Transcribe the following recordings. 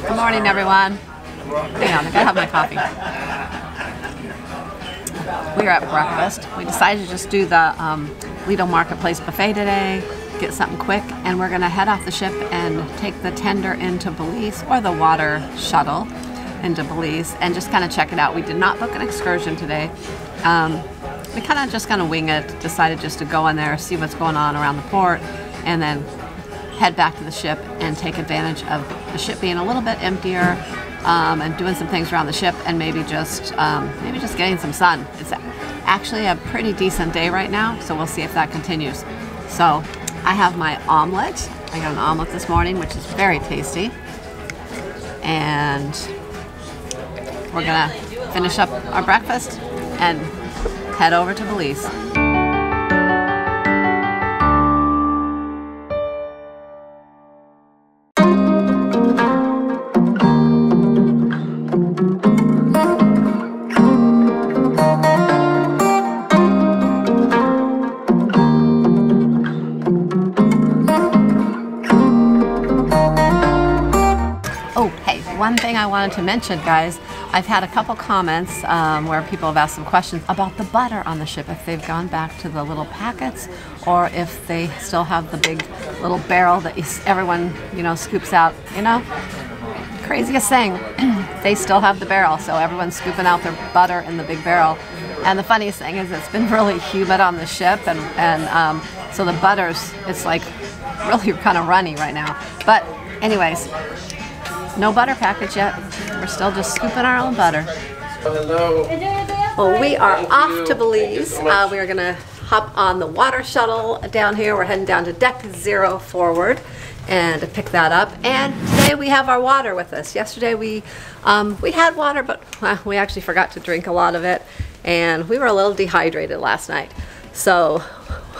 Good morning, everyone. Hang on, I gotta have my coffee. We are at breakfast. We decided to just do the Lido Marketplace buffet today, get something quick, and we're gonna head off the ship and take the tender into Belize, or the water shuttle into Belize, and just kind of check it out. We did not book an excursion today. We kind of just wing it, decided just to go in there, see what's going on around the port, and then head back to the ship and take advantage of the ship being a little bit emptier, and doing some things around the ship, and maybe just getting some sun. It's actually a pretty decent day right now, so we'll see if that continues. So I have my omelet. I got an omelet this morning, which is very tasty, and we're gonna finish up our breakfast and head over to Belize. One thing I wanted to mention, guys, I've had a couple comments where people have asked some questions about the butter on the ship, if they've gone back to the little packets or if they still have the big little barrel that everyone, scoops out. Craziest thing, they still have the barrel, so everyone's scooping out their butter in the big barrel. And the funniest thing is it's been really humid on the ship, and so the butter's, it's like really kind of runny right now. But anyways, no butter package yet. We're still just scooping our own butter. Hello. Well, we are off to Belize. We are going to hop on the water shuttle down here. We're heading down to deck 0 forward and to pick that up. And today we have our water with us. Yesterday we had water, but we actually forgot to drink a lot of it, and we were a little dehydrated last night. So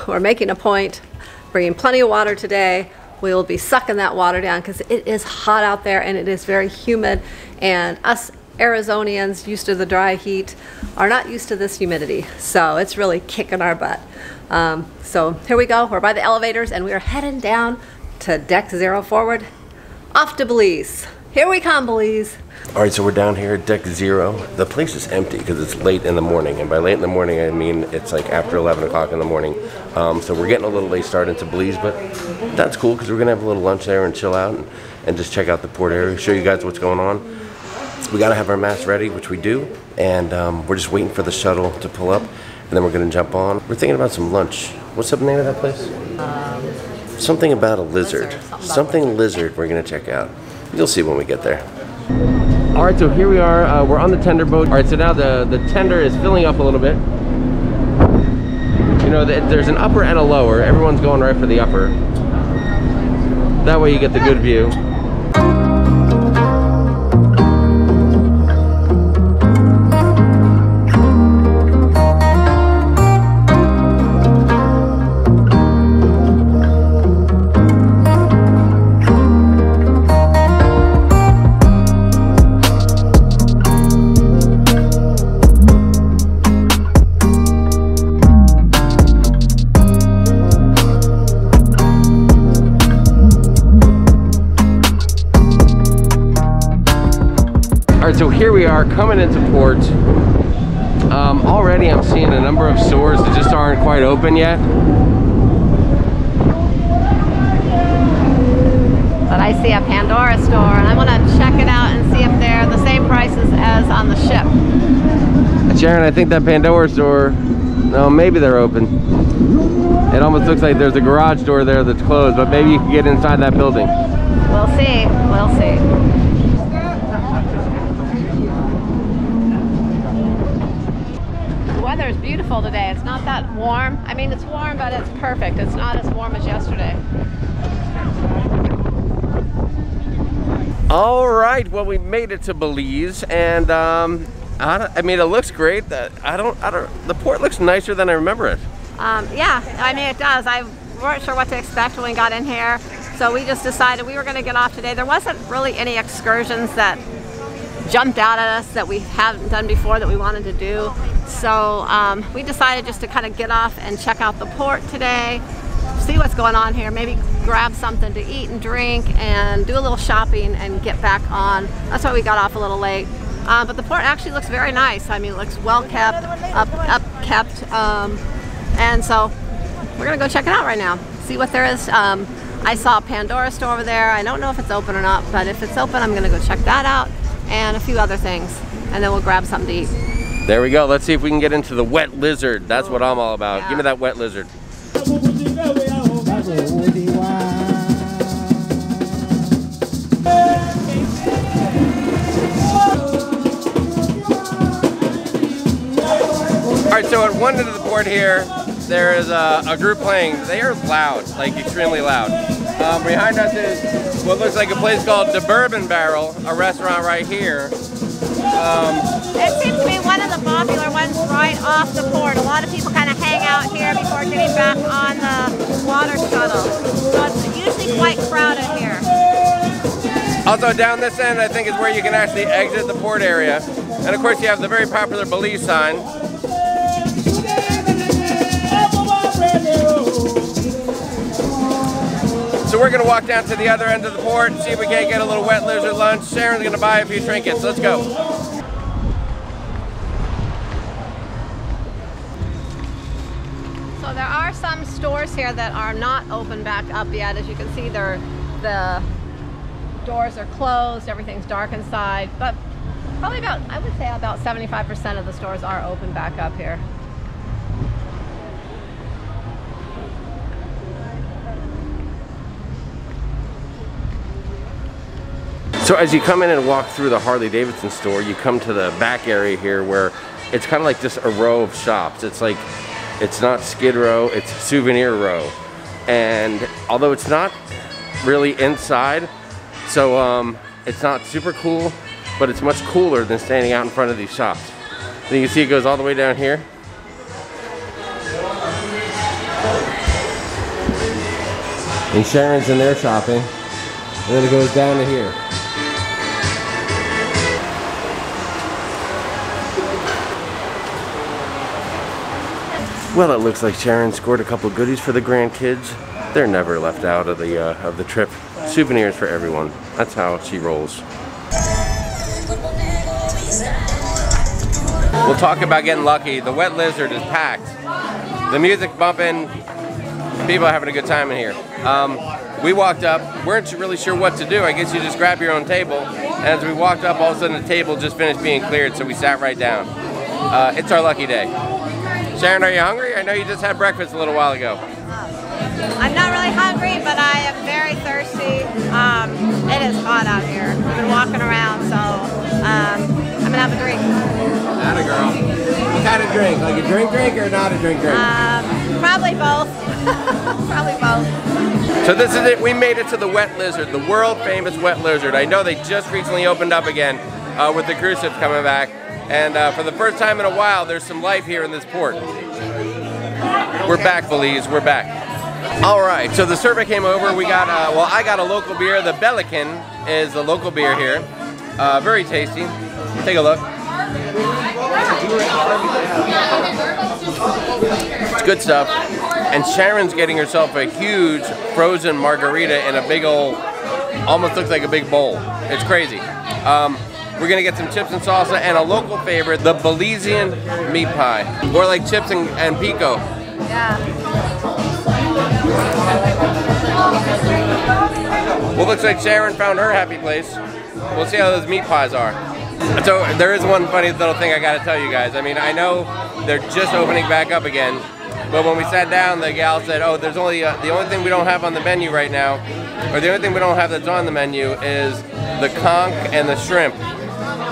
we're making a point, bringing plenty of water today. We will be sucking that water down because it is hot out there and it is very humid, and us Arizonians used to the dry heat are not used to this humidity, so it's really kicking our butt. So here we go, we're by the elevators and we are heading down to deck 0 forward, off to Belize. Here we come, Belize. All right, so we're down here at deck 0. The place is empty because it's late in the morning, and by late in the morning I mean it's like after 11 o'clock in the morning. So we're getting a little late start into Belize, but that's cool because we're gonna have a little lunch there and chill out and just check out the port area, show you guys what's going on. We gotta have our mats ready, which we do, and we're just waiting for the shuttle to pull up, and then we're gonna jump on. We're thinking about some lunch. What's the name of that place? Something about a lizard. Something lizard we're gonna check out. You'll see when we get there. All right, so here we are. We're on the tender boat. All right, so now the tender is filling up a little bit. There's an upper and a lower. Everyone's going right for the upper. That way you get the good view. So here we are coming into port. Already I'm seeing a number of stores that just aren't quite open yet. But I see a Pandora store and I want to check it out and see if they're the same prices as on the ship. Sharon, I think that Pandora store, no, maybe they're open. It almost looks like there's a garage door there that's closed, but maybe you can get inside that building. We'll see, we'll see. The weather is beautiful today. It's not that warm. I mean, it's warm, but it's perfect. It's not as warm as yesterday. All right, well, we made it to Belize, and I mean, it looks great. The port looks nicer than I remember it. Yeah, I mean, it does. I weren't sure what to expect when we got in here, so we just decided we were going to get off today. There wasn't really any excursions that jumped out at us that we haven't done before that we wanted to do. So we decided just to kind of get off and check out the port today, see what's going on here. Maybe grab something to eat and drink and do a little shopping and get back on. That's why we got off a little late. But the port actually looks very nice. I mean, it looks well kept, up kept, and so we're gonna go check it out right now. See what there is. I saw a Pandora store over there. I don't know if it's open or not, but if it's open, I'm gonna go check that out and a few other things, and then we'll grab something to eat. There we go. Let's see if we can get into the wet lizard. That's what I'm all about. Yeah. Give me that wet lizard. All right, so at one end of the port here, there is a group playing. They are loud, like extremely loud. Behind us is what looks like a place called the Bourbon Barrel, a restaurant right here. It seems to be one of the popular ones right off the port. A lot of people kind of hang out here before getting back on the water shuttle. So it's usually quite crowded here. Also down this end, I think, is where you can actually exit the port area. And of course you have the very popular Belize sign. So we're gonna walk down to the other end of the port and see if we can't get a little wet lizard lunch. Sharon's gonna buy a few trinkets. Let's go. So there are some stores here that are not open back up yet. As you can see, the doors are closed, everything's dark inside, but probably about, I would say about 75% of the stores are open back up here. So as you come in and walk through the Harley Davidson store, you come to the back area here where it's kind of like just a row of shops. It's like, it's not Skid Row, it's Souvenir Row. And although it's not really inside, so it's not super cool, but it's much cooler than standing out in front of these shops. And you can see it goes all the way down here. And Sharon's in there shopping. And then it goes down to here. Well, it looks like Sharon scored a couple goodies for the grandkids. They're never left out of the trip. Souvenirs for everyone. That's how she rolls. We'll talk about getting lucky. The wet lizard is packed. The music bumping. People are having a good time in here. We walked up, weren't really sure what to do. I guess you just grab your own table. And as we walked up, all of a sudden the table just finished being cleared, so we sat right down. It's our lucky day. Sharon, are you hungry? I know you just had breakfast a little while ago. I'm not really hungry, but I am very thirsty. It is hot out here. We've been walking around, so I'm gonna have a drink. Atta girl. What kind of drink? Like a drink or not a drink? Probably both. Probably both. So this is it. We made it to the wet lizard, the world famous wet lizard. I know they just recently opened up again with the cruise ships coming back. And for the first time in a while, there's some life here in this port. We're back, Belize. We're back. All right, so the server came over. We got, well, I got a local beer. The Belican is the local beer here. Very tasty. Take a look. It's good stuff. And Sharon's getting herself a huge frozen margarita in a big old, almost looks like a big bowl. It's crazy. We're gonna get some chips and salsa and a local favorite, the Belizean meat pie. Or like chips and pico. Yeah. Well, looks like Sharon found her happy place. We'll see how those meat pies are. So there is one funny little thing I gotta tell you guys. I mean, I know they're just opening back up again, but when we sat down, the gal said, oh, there's only, the only thing we don't have on the menu right now, or the only thing we don't have that's on the menu is the conch and the shrimp.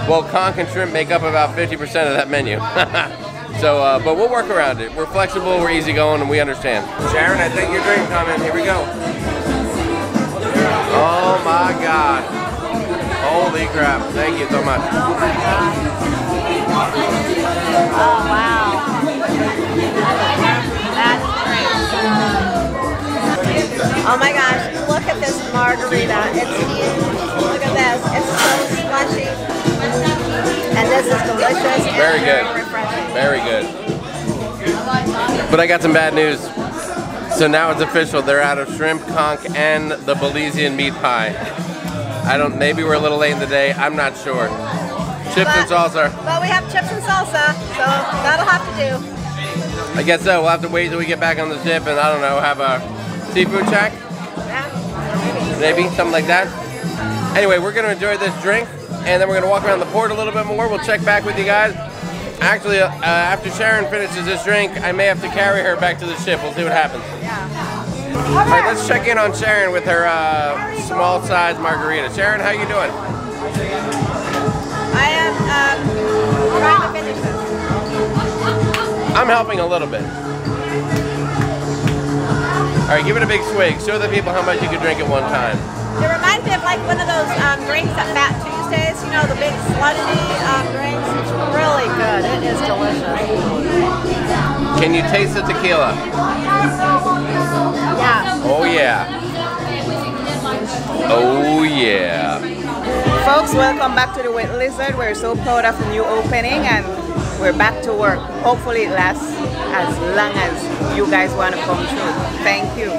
Well, conch and shrimp make up about 50% of that menu. So, but we'll work around it. We're flexible, we're easygoing, and we understand. Sharon, I think your drink coming. Here we go. Oh my God. Holy crap. Thank you so much. Oh my God. Oh wow. That's great. Oh my gosh, look at this margarita. It's huge. Look at this. It's so slushy. And this is delicious. Very good. Very refreshing. Very good. But I got some bad news. So now it's official. They're out of shrimp, conch, and the Belizean meat pie. Maybe we're a little late in the day. I'm not sure. Chips and salsa. Well, we have chips and salsa, so that'll have to do. I guess so. We'll have to wait till we get back on the ship and, I don't know, have a seafood shack? Yeah. Maybe, something like that. Anyway, we're going to enjoy this drink, and then we're going to walk around the port a little bit more. We'll check back with you guys. Actually, after Sharon finishes this drink, I may have to carry her back to the ship. We'll see what happens. Yeah. All right, let's check in on Sharon with her small size margarita. Sharon, how you doing? I am trying to finish this. I'm helping a little bit. All right, give it a big swig. Show the people how much you can drink at one time. It reminds me of like one of those drinks at Fat Tuesdays, you know, the big slushy drinks. It's really good. It is delicious. Can you taste the tequila? Yeah. Oh yeah. Oh yeah. Folks, welcome back to the Wet Lizard. We're so proud of the new opening and we're back to work. Hopefully it lasts as long as you guys want to come through. Thank you.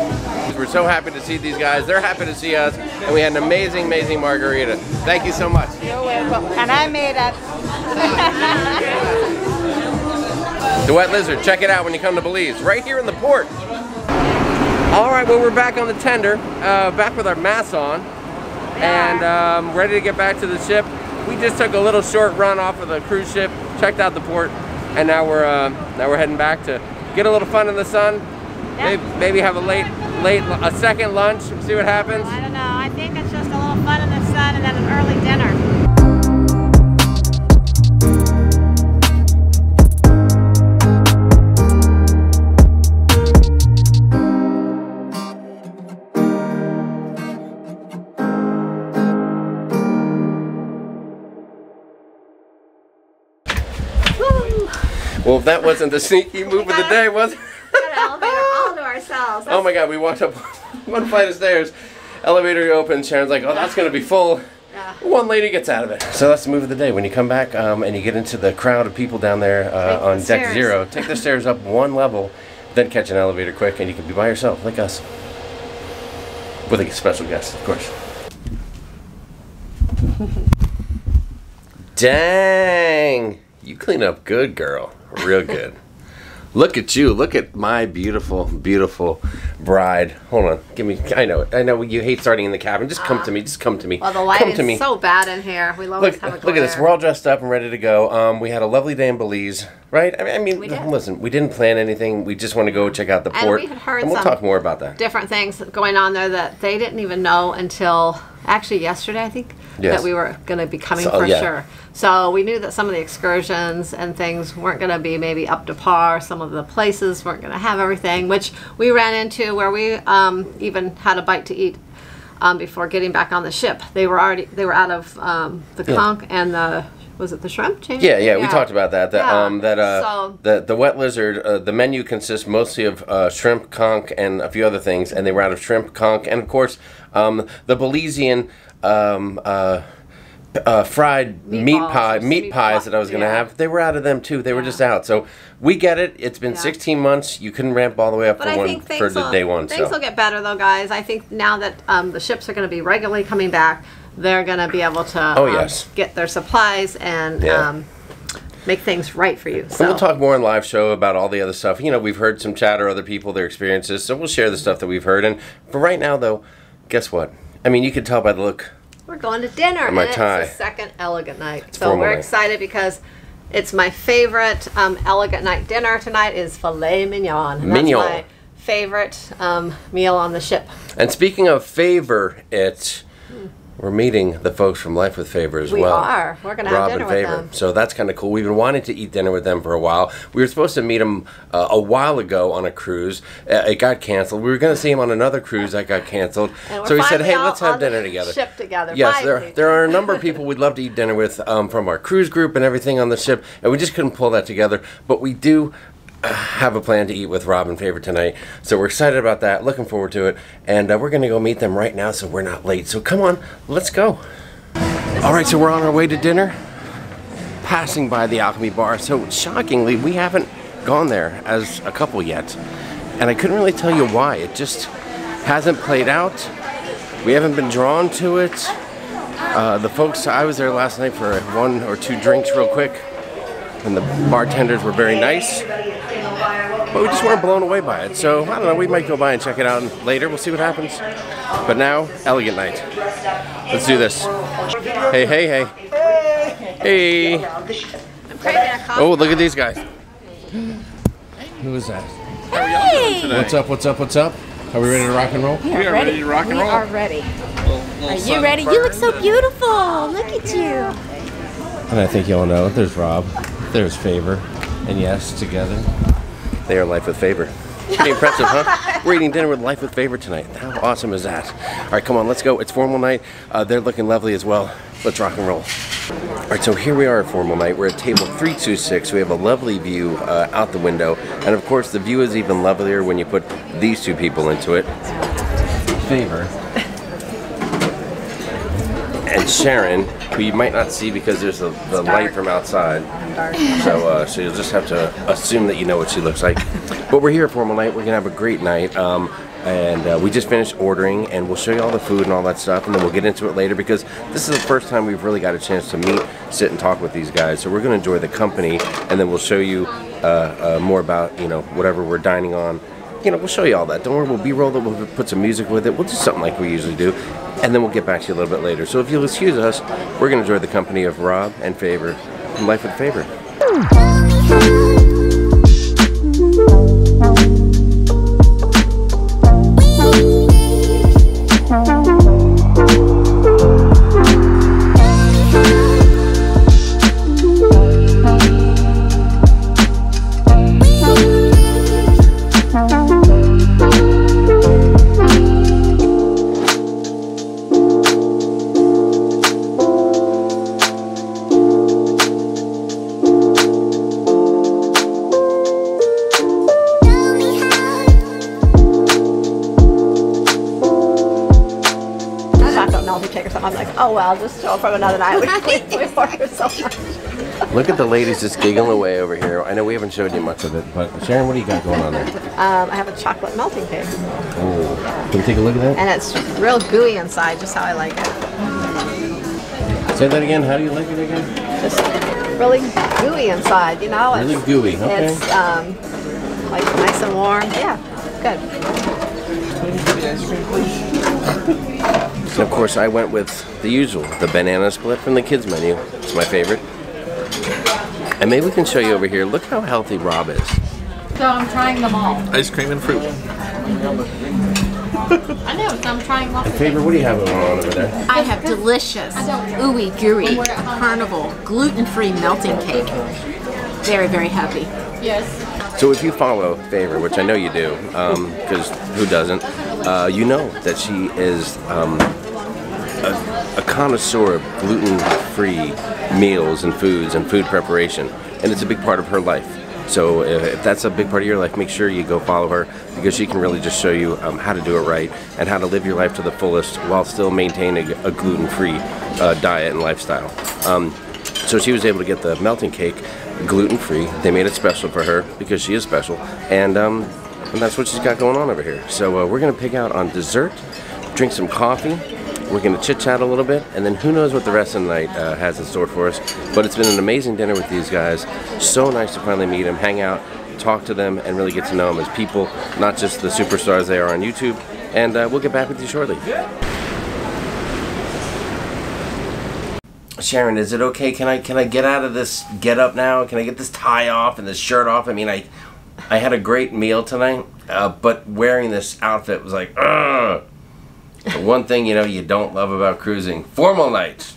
We're so happy to see these guys. They're happy to see us. And we had an amazing, amazing margarita. Thank you so much. You're welcome. And I made that. The Wet Lizard, check it out when you come to Belize. Right here in the port. All right, well, we're back on the tender. Back with our masks on. And ready to get back to the ship. We just took a little short run off of the cruise ship, checked out the port, and now we're heading back to get a little fun in the sun. Yep. Maybe have a second lunch, see what happens. I don't know. I think it's just a little fun in the sun and then an early dinner. Well, if that wasn't the sneaky move of the day, was it? We got an elevator all to ourselves. Oh my God, we walked up one flight of stairs, elevator opens, Sharon's like, oh, that's gonna be full. Yeah. One lady gets out of it. So that's the move of the day. When you come back and you get into the crowd of people down there on deck 0, take the stairs up one level, then catch an elevator quick, and you can be by yourself, like us. With a special guest, of course. Dang! You clean up good, girl. Real good. Look at you. Look at my beautiful, beautiful bride. Hold on. Give me. I know you hate starting in the cabin. Just come to me. Just come to me. Well, the lighting's so bad in here. We always have a glare. Look at this. We're all dressed up and ready to go. We had a lovely day in Belize, right? I mean, listen, we didn't plan anything. We just want to go check out the port. And we had heard and we'll talk more about that. Different things going on there that they didn't even know until actually yesterday, I think, that we were going to be coming for sure. So we knew that some of the excursions and things weren't going to be maybe up to par. Some of the places weren't going to have everything, which we ran into where we even had a bite to eat before getting back on the ship. They were out of the conch and the, was it the shrimp? Yeah, we talked about that. The Wet Lizard, the menu consists mostly of shrimp, conch, and a few other things, and they were out of shrimp, conch, and of course the Belizean fried meat pies that I was going to have. They were out of them too. They were just out. So we get it. It's been 16 months. You couldn't ramp all the way up for the day one. Things will get better though, guys. I think now that the ships are going to be regularly coming back, they're going to be able to get their supplies and make things right for you. So. And we'll talk more in live show about all the other stuff. You know, we've heard some chatter, other people, their experiences, so we'll share the stuff that we've heard. And for right now, though, guess what? I mean, you can tell by the look. We're going to dinner, and it's the second Elegant Night. So we're excited because it's my favorite Elegant Night dinner tonight is filet mignon. That's my favorite meal on the ship. And speaking of favorites, we're meeting the folks from Life with Favor as well. We are. We're going to have dinner with them. So that's kind of cool. We've been wanting to eat dinner with them for a while. We were supposed to meet them a while ago on a cruise. It got canceled. We were going to see him on another cruise that got canceled. So we said, hey, let's have dinner together. Ship together. Yes, there are a number of people we'd love to eat dinner with from our cruise group and everything on the ship, and we just couldn't pull that together. But we do have a plan to eat with Rob and Favor tonight, so we're excited about that, looking forward to it, and we're going to go meet them right now so we're not late. So come on, let's go. Alright, so we're on our way to dinner, passing by the Alchemy Bar. So shockingly, we haven't gone there as a couple yet, and I couldn't really tell you why. It just hasn't played out. We haven't been drawn to it. The folks, I was there last night for 1 or 2 drinks real quick, and the bartenders were very nice, but we just weren't blown away by it. So I don't know, we might go by and check it out later. We'll see what happens. But now, elegant night. Let's do this. Hey, hey, hey. Hey. Oh, look at these guys. Who is that? Hey! What's up, what's up, what's up? Are we ready to rock and roll? We are ready to rock and roll. We are ready. Are you ready? You look so beautiful. Look at you. And I think you all know, there's Rob, there's Favor, and yes, together, they are Life with Favor. Pretty impressive, huh? We're eating dinner with Life with Favor tonight. How awesome is that? All right, come on, let's go. It's formal night. They're looking lovely as well. Let's rock and roll. All right, so here we are at formal night. We're at table 326. We have a lovely view out the window. And of course, the view is even lovelier when you put these 2 people into it. Favor. And Sharon, who you might not see because there's the light from outside. So you'll just have to assume that you know what she looks like. But we're here at formal night. We're gonna have a great night. And we just finished ordering, and we'll show you all the food and all that stuff, and then we'll get into it later because this is the first time we've really got a chance to meet, sit, and talk with these guys. So we're gonna enjoy the company, and then we'll show you more about, you know, whatever we're dining on. You know, we'll show you all that. Don't worry, we'll B-roll it, we'll put some music with it, we'll do something like we usually do, and then we'll get back to you a little bit later. So if you'll excuse us, we're gonna enjoy the company of Rob and Favor from Life with Favor. I'm like, oh well, I'll just show up from another night. We order so much. Look at the ladies just giggling away over here. I know we haven't showed you much of it, but Sharon, what do you got going on there? I have a chocolate melting cake. Oh, can we take a look at that? And it's real gooey inside, just how I like it. Say that again. How do you like it again? Just really gooey inside, you know. Really gooey. Okay. It's like nice and warm. Yeah, good. And of course, I went with the usual, the banana split from the kids menu. It's my favorite. And maybe we can show you over here. Look how healthy Rob is. So I'm trying them all. Ice cream and fruit. I know, so I'm trying lots of Favor, what do you have going on over there? I have delicious, ooey gooey, carnival, gluten-free melting cake. Very, very happy. Yes. So if you follow Favor, which I know you do, because who doesn't, you know that she is a connoisseur of gluten-free meals and foods and food preparation, and it's a big part of her life. So if that's a big part of your life, make sure you go follow her because she can really just show you how to do it right and how to live your life to the fullest while still maintaining a gluten-free diet and lifestyle. So she was able to get the melting cake gluten-free. They made it special for her because she is special, and that's what she's got going on over here. So we're going to pick out on dessert, drink some coffee. We're going to chit-chat a little bit, and then who knows what the rest of the night has in store for us. But it's been an amazing dinner with these guys. So nice to finally meet them, hang out, talk to them, and really get to know them as people, not just the superstars they are on YouTube. And we'll get back with you shortly. Sharon, is it okay? Can I get out of this get up now? Can I get this tie off and this shirt off? I mean, I had a great meal tonight, but wearing this outfit was like, ugh. The one thing, you know, you don't love about cruising, formal night.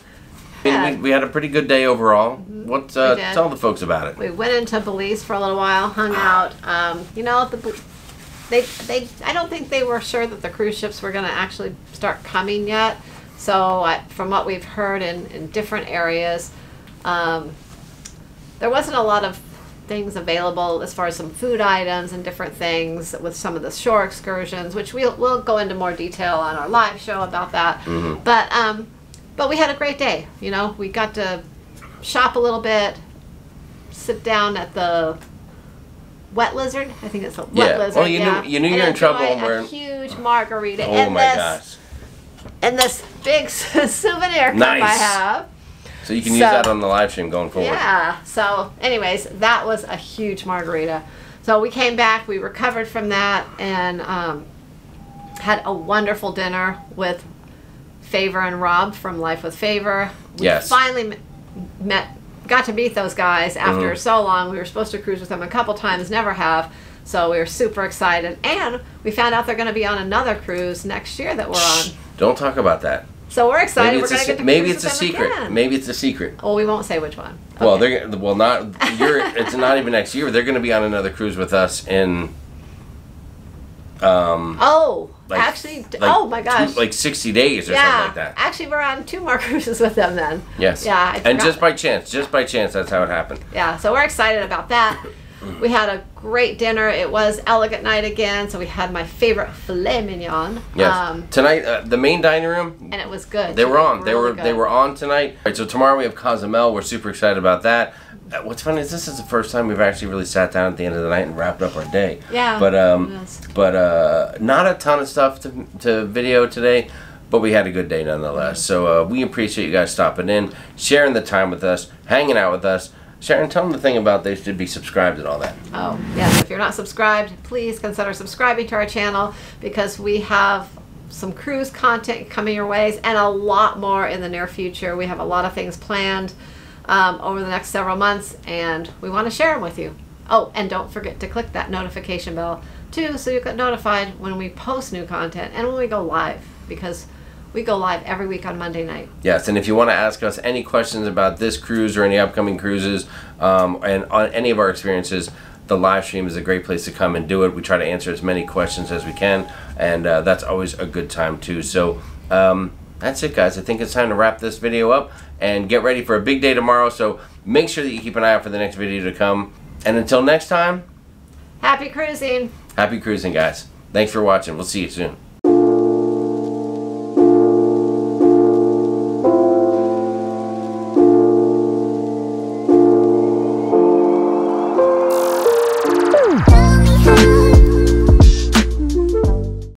I mean, we had a pretty good day overall. What? Tell the folks about it. We went into Belize for a little while, hung out. You know, I don't think they were sure that the cruise ships were going to actually start coming yet. So from what we've heard in different areas, there wasn't a lot of things available as far as some food items and different things with some of the shore excursions, which we'll go into more detail on our live show about that. Mm-hmm. But we had a great day. You know, we got to shop a little bit, sit down at the wet lizard. I think it's a Yeah. wet lizard. Oh, you knew you're in trouble when we're a huge margarita. Oh and my gosh. And this big souvenir cup I have. So you can use that on the live stream going forward. Yeah. So, anyways, that was a huge margarita. So we came back, we recovered from that, and had a wonderful dinner with Favor and Rob from Life with Favor. We finally got to meet those guys after so long. We were supposed to cruise with them a couple times, never have. So we were super excited, and we found out they're going to be on another cruise next year that we're on. Don't talk about that. So we're excited. We're going to get to maybe cruise it's a with them secret. again. Maybe it's a secret. Well, we won't say which one. Okay. Well, it's not even next year. They're going to be on another cruise with us in. Oh my gosh. Like 60 days or something like that. Actually, we're on 2 more cruises with them then. Yes. Yeah. And just by chance, that's how it happened. Yeah. So we're excited about that. We had a great dinner. It was elegant night again, so we had my favorite filet mignon. Yes. Tonight, the main dining room. And it was good. They were on. Really They were on tonight. All right. So tomorrow we have Cozumel. We're super excited about that. What's funny is this is the first time we've actually really sat down at the end of the night and wrapped up our day. Yeah. But not a ton of stuff to video today. But we had a good day nonetheless. So we appreciate you guys stopping in, sharing the time with us, hanging out with us. Sharon, tell them the thing about they should be subscribed and all that. Oh, yes. If you're not subscribed, please consider subscribing to our channel because we have some cruise content coming your ways and a lot more in the near future. We have a lot of things planned over the next several months, and we want to share them with you. Oh, and don't forget to click that notification bell, too, so you get notified when we post new content and when we go live, because we go live every week on Monday night. Yes, and if you want to ask us any questions about this cruise or any upcoming cruises and on any of our experiences, the live stream is a great place to come and do it. We try to answer as many questions as we can, and that's always a good time too. So that's it, guys. I think it's time to wrap this video up and get ready for a big day tomorrow. So make sure that you keep an eye out for the next video to come. And until next time, happy cruising. Happy cruising, guys. Thanks for watching. We'll see you soon.